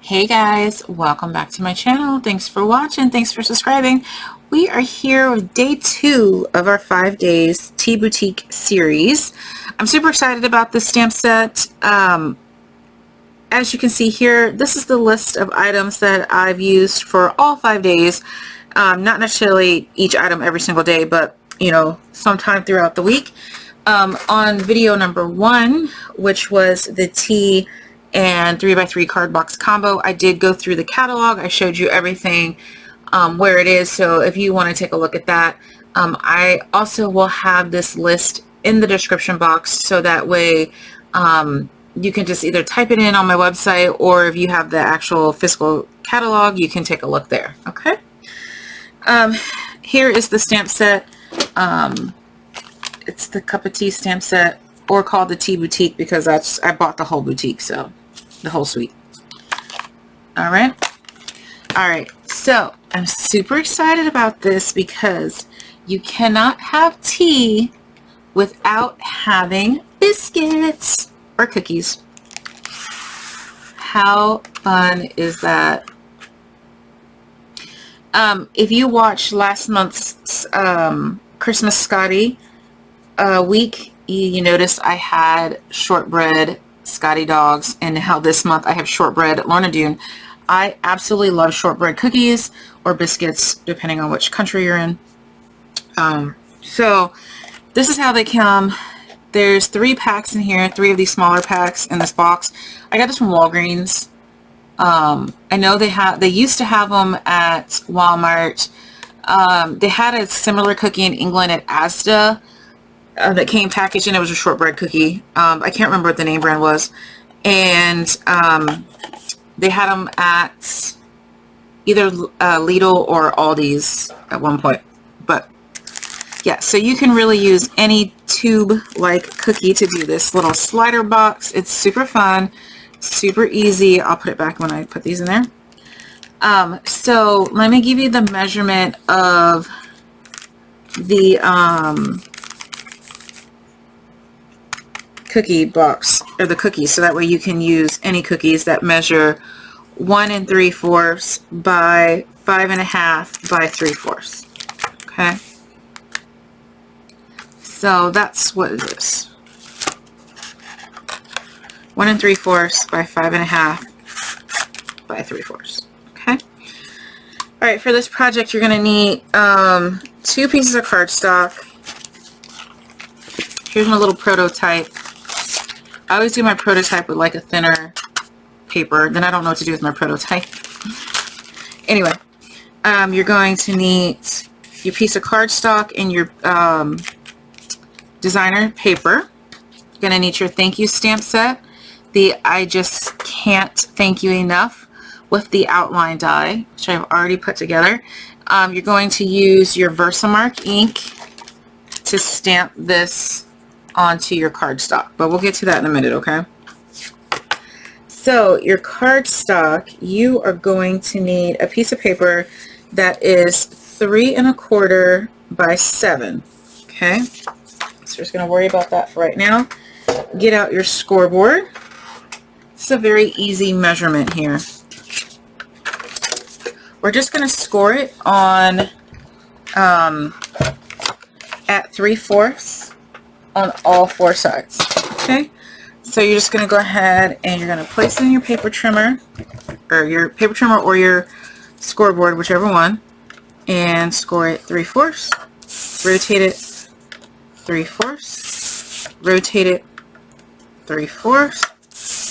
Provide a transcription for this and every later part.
Hey guys, welcome back to my channel. Thanks for watching. Thanks for subscribing. We are here with day 2 of our 5 days Tea Boutique series. I'm super excited about this stamp set. As you can see here, this is the list of items that I've used for all 5 days. Not necessarily each item every single day, but you know, sometime throughout the week. On video number 1, which was the tea and 3x3 card box combo, I did go through the catalog. I showed you everything where it is, so if you want to take a look at that, I also will have this list in the description box, so that way you can just either type it in on my website, or if you have the actual physical catalog, you can take a look there. Okay. Here is the stamp set. It's the COPPA tea stamp set, or called the Tea Boutique, because I bought the whole boutique, so the whole suite. All right, so I'm super excited about this because you cannot have tea without having biscuits or cookies. How fun is that? If you watched last month's Christmas Scotty week, you noticed I had shortbread Scotty dogs, and how this month I have shortbread Lorna Doone. I absolutely love shortbread cookies or biscuits, depending on which country you're in. So this is how they come. There's 3 packs in here, 3 of these smaller packs in this box. I got this from Walgreens. I know they used to have them at Walmart. They had a similar cookie in England at Asda that came packaged, and it was a shortbread cookie. I can't remember what the name brand was. And they had them at either Lidl or Aldi's at one point. But yeah, so you can really use any tube-like cookie to do this little slider box. It's super fun, super easy. I'll put it back when I put these in there. So let me give you the measurement of the cookie box, or the cookies, so that way you can use any cookies that measure 1 3/4 by 5.5 by 3/4. Okay, so that's what it is. 1 3/4 by 5.5 by 3/4. Okay. All right, for this project you're going to need 2 pieces of cardstock. Here's my little prototype. I always do my prototype with like a thinner paper, then I don't know what to do with my prototype. Anyway, you're going to need your piece of cardstock and your designer paper. You're going to need your thank you stamp set. I just can't thank you enough with the outline die, which I've already put together. You're going to use your VersaMark ink to stamp this onto your cardstock, but we'll get to that in a minute. Okay, so your cardstock, you are going to need a piece of paper that is 3 1/4 by 7. Okay, so we're just going to worry about that for right now. Get out your scoreboard. It's a very easy measurement here. We're just going to score it on at 3/4 on all 4 sides. Okay, so you're just going to go ahead and you're going to place it in your paper trimmer, or your scoreboard, whichever one, and score it 3/4. Rotate it 3/4. Rotate it 3/4.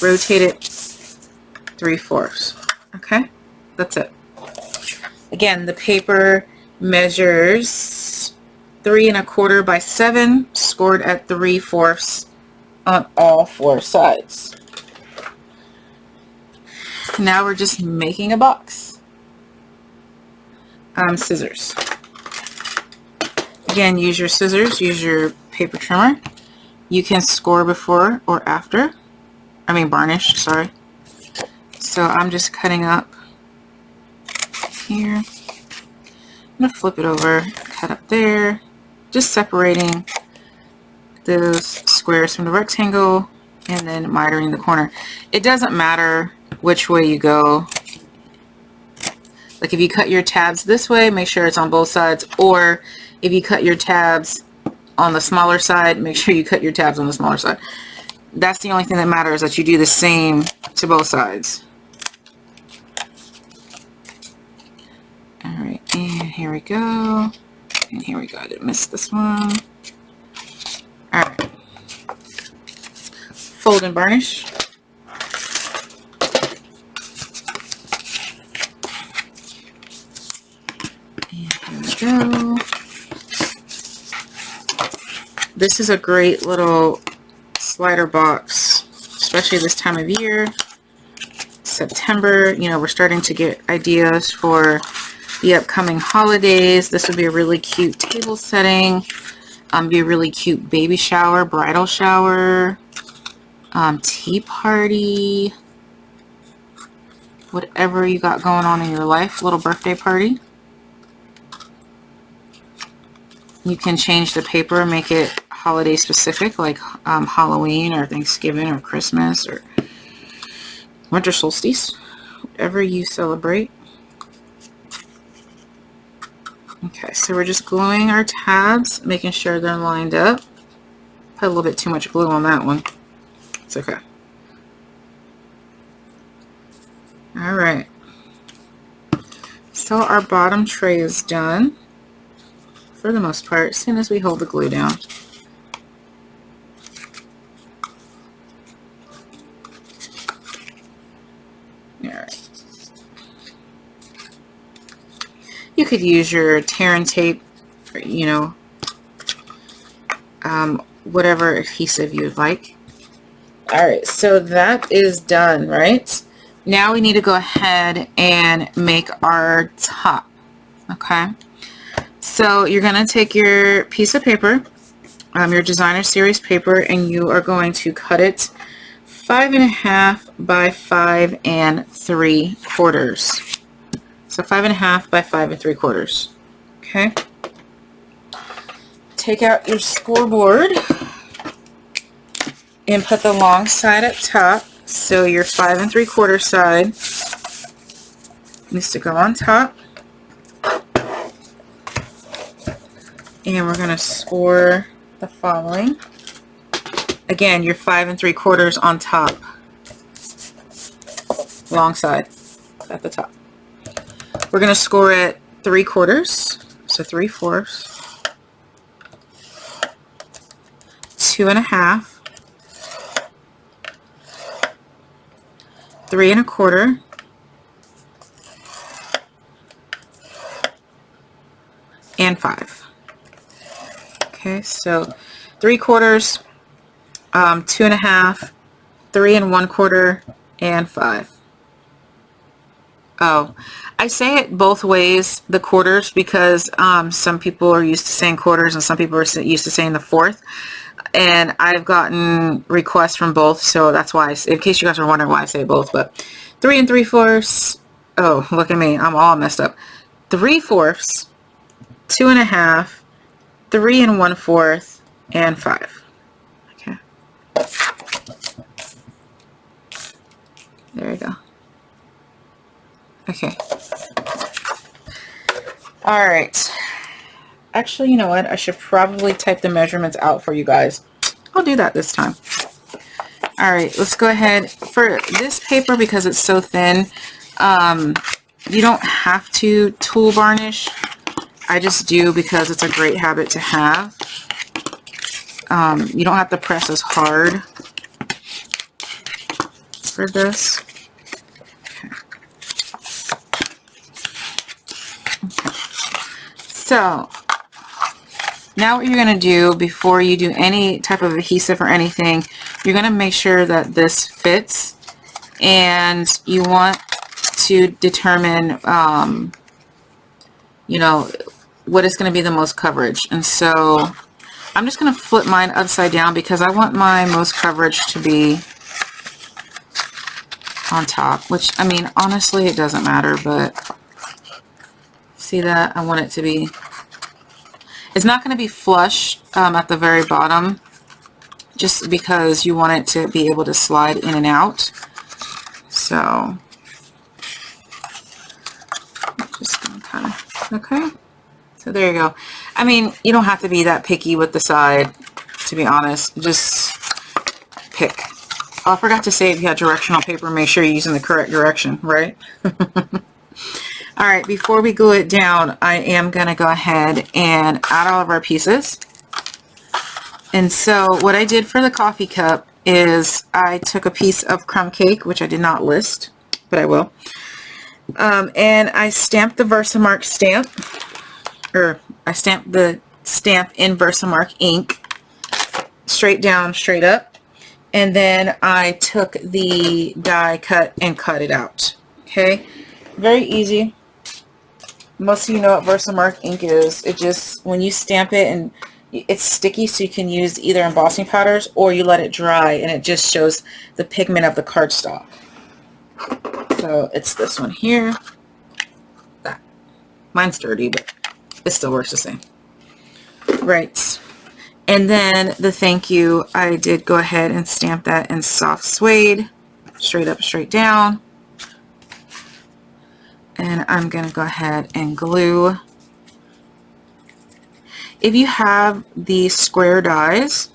Rotate it 3/4. Okay, that's it. Again, the paper measures 3 1/4 by 7, scored at 3/4 on all 4 sides. Now we're just making a box. Scissors. Again, use your scissors, use your paper trimmer. You can score before or after. Varnish, sorry. So I'm just cutting up here. I'm going to flip it over, cut up there, just separating those squares from the rectangle, and then mitering the corner. It doesn't matter which way you go. Like if you cut your tabs this way, make sure it's on both sides, or if you cut your tabs on the smaller side, make sure you cut your tabs on the smaller side. That's the only thing that matters, that you do the same to both sides. Alright, and here we go. And here we go. I didn't miss this one. Alright. Fold and varnish. And here we go. This is a great little slider box, especially this time of year. September, you know, we're starting to get ideas for the upcoming holidays. This would be a really cute table setting. Be a really cute baby shower, bridal shower, tea party, whatever you got going on in your life, little birthday party. You can change the paper, make it holiday specific, like Halloween or Thanksgiving or Christmas or winter solstice, whatever you celebrate. Okay, so we're just gluing our tabs, making sure they're lined up. Put a little bit too much glue on that one. It's okay. All right. So our bottom tray is done for the most part, as soon as we hold the glue down. All right. You could use your tear and tape, or, you know, whatever adhesive you'd like. All right, so that is done, right? Now we need to go ahead and make our top, okay? So you're gonna take your piece of paper, your designer series paper, and you are going to cut it 5.5 by 5 3/4. So 5.5 by 5 3/4. Okay. Take out your scoreboard and put the long side up top. So your 5 3/4 side needs to go on top. And we're going to score the following. Again, your 5 3/4 on top. Long side at the top. We're going to score it 3/4, so 3/4, 2.5, 3 1/4, and 5. Okay, so 3/4, 2.5, 3 1/4, and 5. Oh, I say it both ways, the quarters, because some people are used to saying quarters and some people are used to saying the fourth. And I've gotten requests from both, so that's why, in case you guys are wondering why I say both, but 3 3/4, oh, look at me, I'm all messed up. 3/4, 2.5, 3 1/4, and 5. Okay. There you go. Okay. All right. Actually, you know what? I should probably type the measurements out for you guys. I'll do that this time. All right, let's go ahead. For this paper, because it's so thin, you don't have to tool varnish. I just do because it's a great habit to have. You don't have to press as hard for this. So now what you're going to do before you do any type of adhesive or anything, you're going to make sure that this fits, and you want to determine, you know, what is going to be the most coverage. And so I'm just going to flip mine upside down because I want my most coverage to be on top, which, I mean, honestly, it doesn't matter, but see that? I want it to be, it's not going to be flush at the very bottom, just because you want it to be able to slide in and out. So just gonna kind of, okay. So there you go. I mean, you don't have to be that picky with the side, to be honest. Just pick. Oh, I forgot to say, if you have directional paper, make sure you're using the correct direction, right? All right, before we glue it down, I am gonna go ahead and add all of our pieces. And so what I did for the coffee cup is I took a piece of crumb cake, which I did not list, but I will. And I stamped the VersaMark stamp, or I stamped the stamp in VersaMark ink, straight down, straight up. And then I took the die cut and cut it out. Okay, very easy. Most of you know what VersaMark ink is. It just, when you stamp it, and it's sticky, so you can use either embossing powders or you let it dry and it just shows the pigment of the cardstock. So it's this one here. That. Mine's dirty, but it still works the same. Right. And then the thank you, I did go ahead and stamp that in soft suede, straight up, straight down. And I'm going to go ahead and glue. If you have these square dies,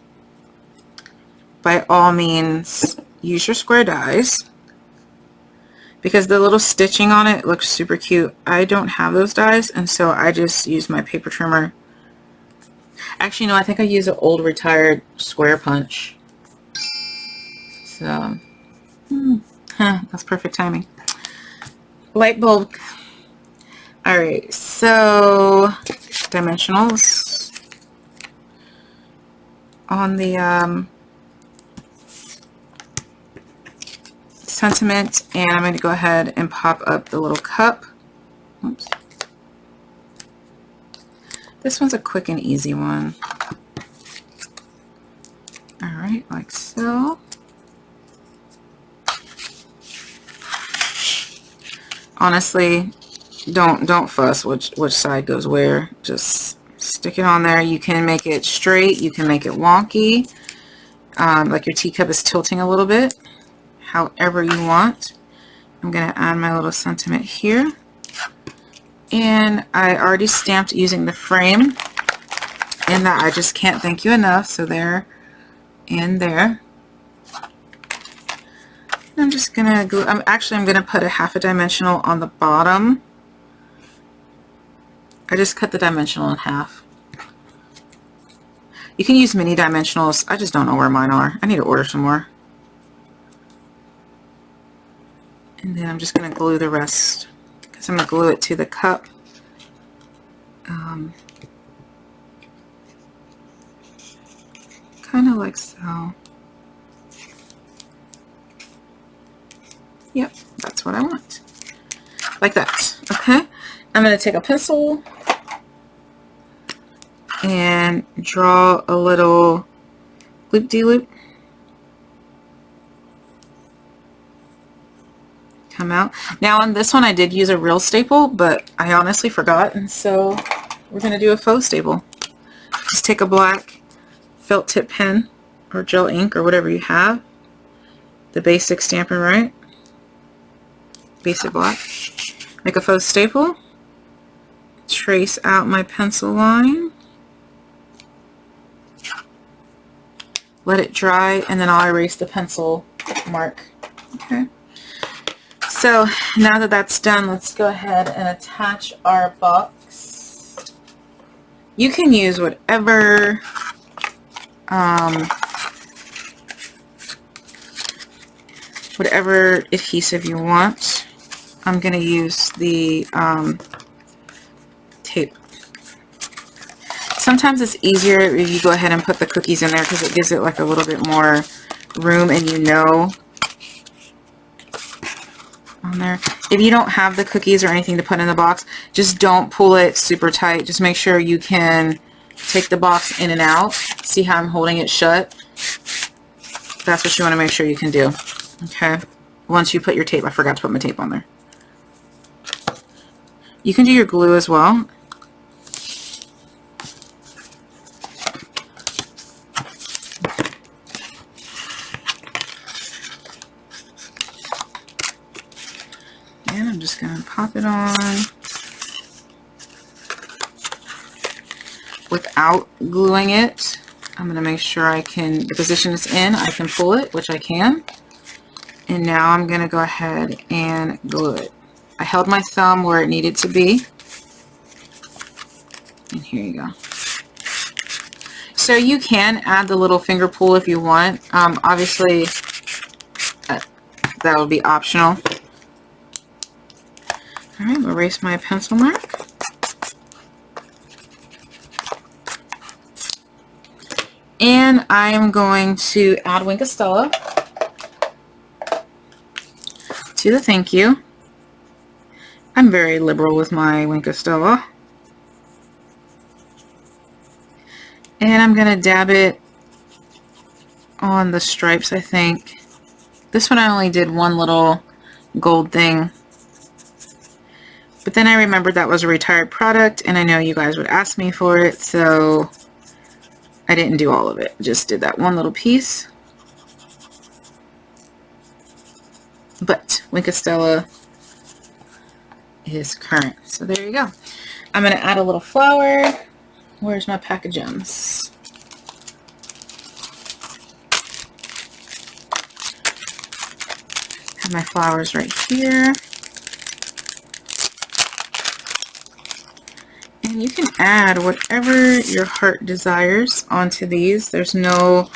by all means, use your square dies, because the little stitching on it looks super cute. I don't have those dies, and so I just use my paper trimmer. Actually, no, I think I use an old retired square punch. So, that's perfect timing. Light bulb. All right, so dimensionals on the sentiment, and I'm going to go ahead and pop up the little cup. Oops. This one's a quick and easy one. All right, like so. Honestly, don't fuss which side goes where. Just stick it on there. You can make it straight, you can make it wonky, like your teacup is tilting a little bit, however you want. I'm going to add my little sentiment here, and I already stamped using the frame, and that I just can't thank you enough. So there and there. I'm just gonna glue. I'm gonna put a half a dimensional on the bottom. I just cut the dimensional in half. You can use mini dimensionals. I just don't know where mine are. I need to order some more. And then I'm just gonna glue the rest, because I'm gonna glue it to the cup. Kind of like so. Yep, that's what I want. Like that. Okay. I'm going to take a pencil and draw a little loop-de-loop. Come out. Now on this one I did use a real staple, but I honestly forgot, and so we're going to do a faux staple. Just take a black felt tip pen or gel ink or whatever you have. The basic Stampin' Right. Basic black. Make a faux staple. Trace out my pencil line. Let it dry, and then I'll erase the pencil mark. Okay. So now that that's done, let's go ahead and attach our box. You can use whatever whatever adhesive you want. I'm going to use the tape. Sometimes it's easier if you go ahead and put the cookies in there, because it gives it like a little bit more room, and you know on there. If you don't have the cookies or anything to put in the box, just don't pull it super tight. Just make sure you can take the box in and out. See how I'm holding it shut? That's what you want to make sure you can do. Okay. Once you put your tape, I forgot to put my tape on there. You can do your glue as well. just going to pop it on without gluing it. I'm going to make sure I can, the position it's in, I can pull it, which I can. And now I'm going to go ahead and glue it. I held my thumb where it needed to be. And here you go. So you can add the little finger pull if you want. Obviously, that will be optional. All right, we'll erase my pencil mark. And I'm going to add Wink of Stella to the thank you. I'm very liberal with my Wink of Stella. And I'm going to dab it on the stripes, I think. This one I only did one little gold thing. But then I remembered that was a retired product, and I know you guys would ask me for it, so I didn't do all of it. Just did that one little piece. But Wink of Stella is current. So there you go. I'm going to add a little flower. Where's my pack of gems? Have my flowers right here. And you can add whatever your heart desires onto these. There's no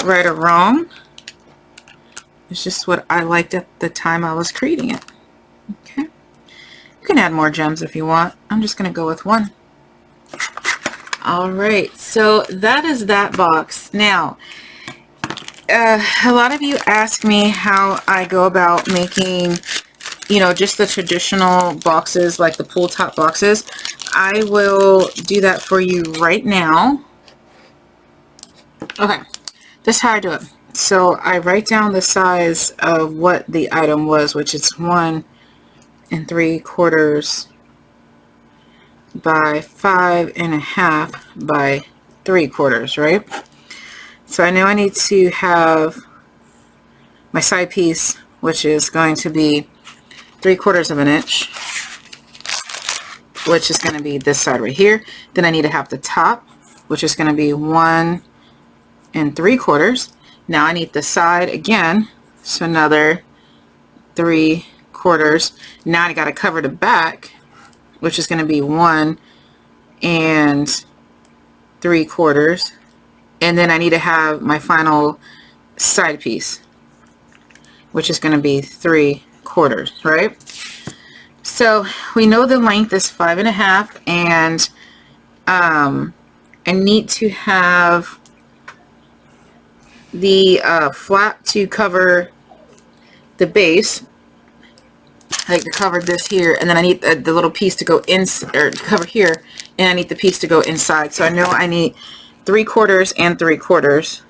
right or wrong. It's just what I liked at the time I was creating it. Okay. You can add more gems if you want. I'm just going to go with one. Alright, so that is that box. Now, a lot of you ask me how I go about making, you know, just the traditional boxes, like the pull top boxes. I will do that for you right now. Okay, this is how I do it. So I write down the size of what the item was, which is 1 3/4 by 5 1/2 by 3/4, right? So I know I need to have my side piece, which is going to be 3/4 of an inch, which is going to be this side right here. Then I need to have the top, which is going to be 1 3/4. Now I need the side again, so another 3/4. Now I got to cover the back, which is going to be 1 3/4, and then I need to have my final side piece, which is going to be 3/4, right? So we know the length is 5 1/2, and I need to have the flap to cover the base. I covered this here, and then I need the little piece to go in, or cover here, and I need the piece to go inside. So I know I need 3/4 and 3/4.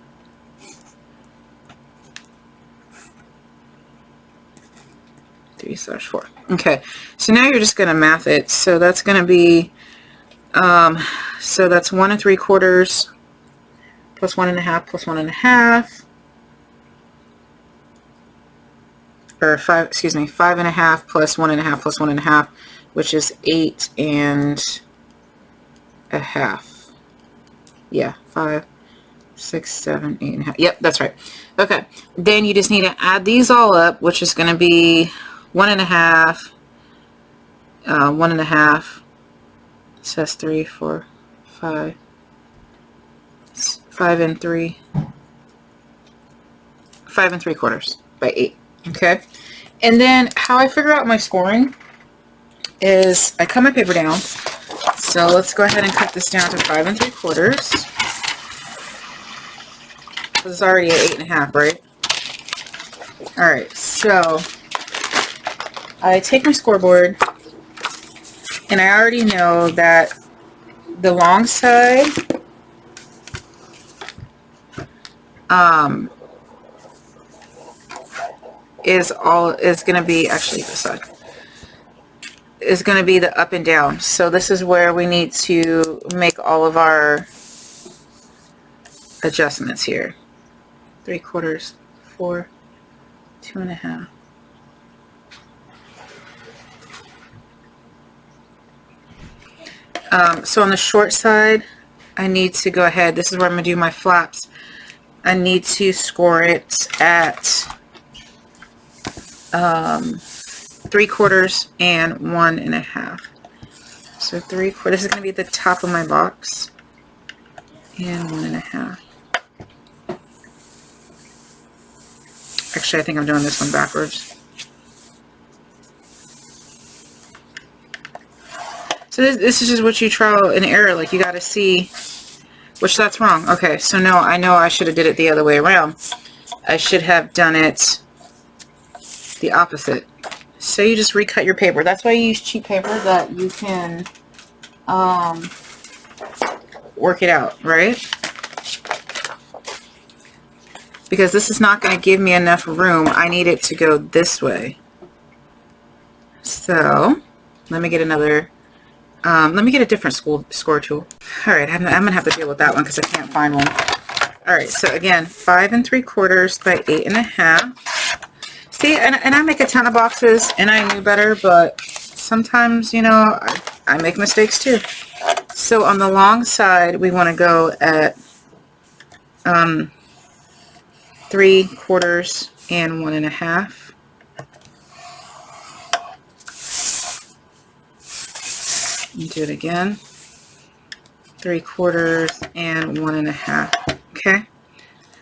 Three slash 4. Okay, so now you're just going to math it. So that's going to be, so that's 1 3/4 plus 1 1/2 plus 1 1/2. Or 5, excuse me, 5 1/2 plus 1 1/2 plus 1 1/2, which is 8 1/2. Yeah, 5, 6, 7, 8 1/2. Yep, that's right. Okay, then you just need to add these all up, which is going to be 1 1/2, 1 1/2. So that's 3, 4, 5, 5 3, 5 3/4 by 8. Okay, and then how I figure out my scoring is I cut my paper down. So let's go ahead and cut this down to 5 3/4. This is already at 8 1/2, right? All right, so I take my scoreboard, and I already know that the long side is going to be, actually this side is going to be the up and down. So this is where we need to make all of our adjustments here. 3/4, 4, 2 1/2, So on the short side, I need to go ahead. This is where I'm going to do my flaps. I need to score it at 3/4 and 1.5. So 3/4. This is going to be at the top of my box, and 1.5. Actually, I think I'm doing this one backwards. So this is just what you trial and error. Like, you got to see, which that's wrong. Okay, so no, I know I should have did it the other way around. I should have done it the opposite. So you just recut your paper. That's why you use cheap paper, that you can work it out, right? Because this is not going to give me enough room. I need it to go this way. So let me get another. Let me get a different score tool. All right, I'm gonna have to deal with that one because I can't find one. All right, so again, 5 3/4 by 8.5. See, and I make a ton of boxes, and I knew better, but sometimes, you know, I make mistakes too. So on the long side, we want to go at 3/4 and 1.5. Do it again. 3/4 and 1.5. Okay.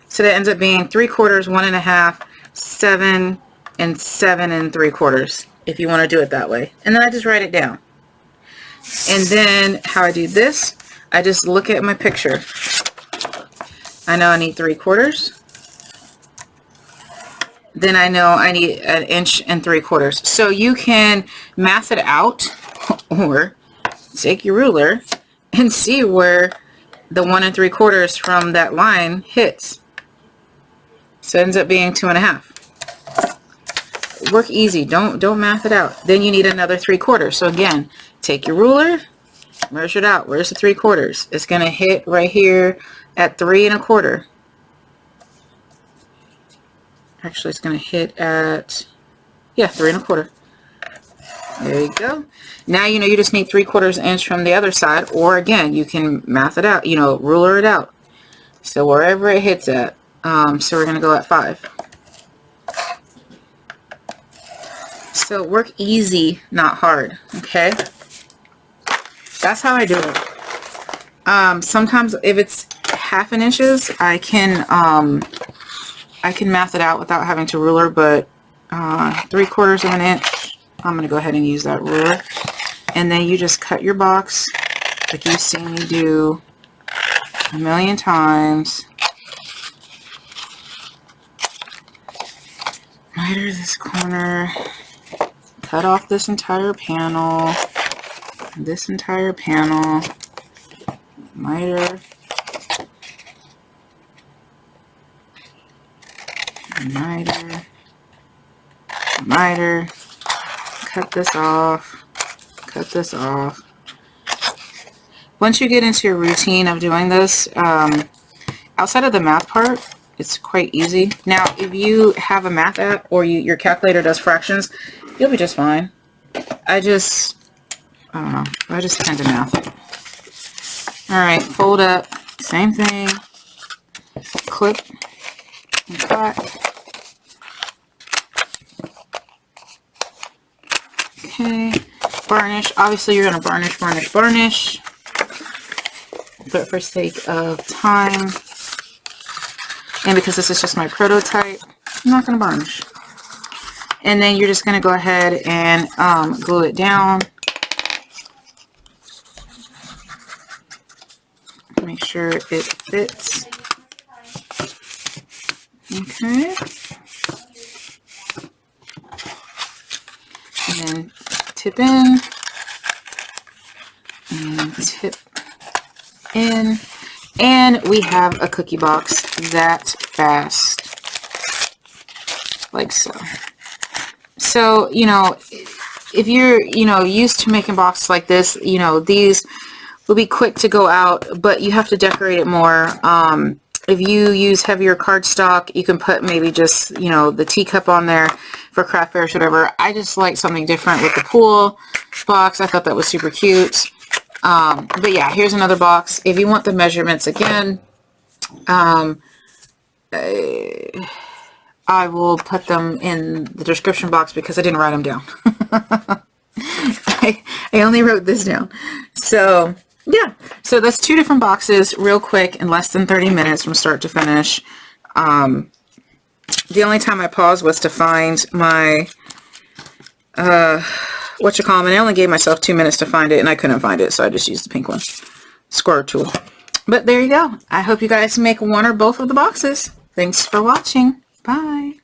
So that ends up being 3/4, 1.5, 7, and 7 3/4. If you want to do it that way. And then I just write it down. And then how I do this, I just look at my picture. I know I need 3/4. Then I know I need 1 3/4 inches. So you can math it out, or take your ruler and see where the 1 3/4 from that line hits. So it ends up being 2.5. Work easy. Don't math it out. Then you need another 3/4. So again, take your ruler, measure it out. Where's the 3/4? It's going to hit right here at 3 1/4. Actually, it's going to hit at, yeah, 3 1/4. There you go. Now you know you just need 3/4 inch from the other side, or again, you can math it out, you know, ruler it out. So wherever it hits at, so we're going to go at 5. So work easy, not hard, okay? That's how I do it. Sometimes if it's 1/2 inches, I can math it out without having to ruler, but 3/4 inch, I'm going to go ahead and use that ruler. And then you just cut your box like you've seen me do a million times. Miter this corner. Cut off this entire panel. This entire panel. Miter. Miter. Miter. Cut this off. Cut this off. Once you get into your routine of doing this, outside of the math part, it's quite easy. Now, if you have a math app or your calculator does fractions, you'll be just fine. I don't know. I just tend to math it. Alright, fold up. Same thing. Clip and cut. Okay. Varnish. Obviously, you're going to varnish. But for sake of time, and because this is just my prototype, I'm not going to varnish. And then you're just going to go ahead and glue it down. Make sure it fits. Okay. And then tip in. And tip in. And we have a cookie box that fast. Like so. So, you know, if you're, you know, used to making boxes like this, you know, these will be quick to go out, but you have to decorate it more. If you use heavier cardstock, you can put maybe just, you know, the teacup on there for craft fairs, whatever. I just like something different with the pool box. I thought that was super cute. But yeah, here's another box. If you want the measurements again, I will put them in the description box because I didn't write them down. I only wrote this down. So yeah, so that's 2 different boxes real quick in less than 30 minutes from start to finish. The only time I paused was to find my, and I only gave myself 2 minutes to find it, and I couldn't find it, so I just used the pink one, square tool. But there you go. I hope you guys make one or both of the boxes. Thanks for watching. Bye.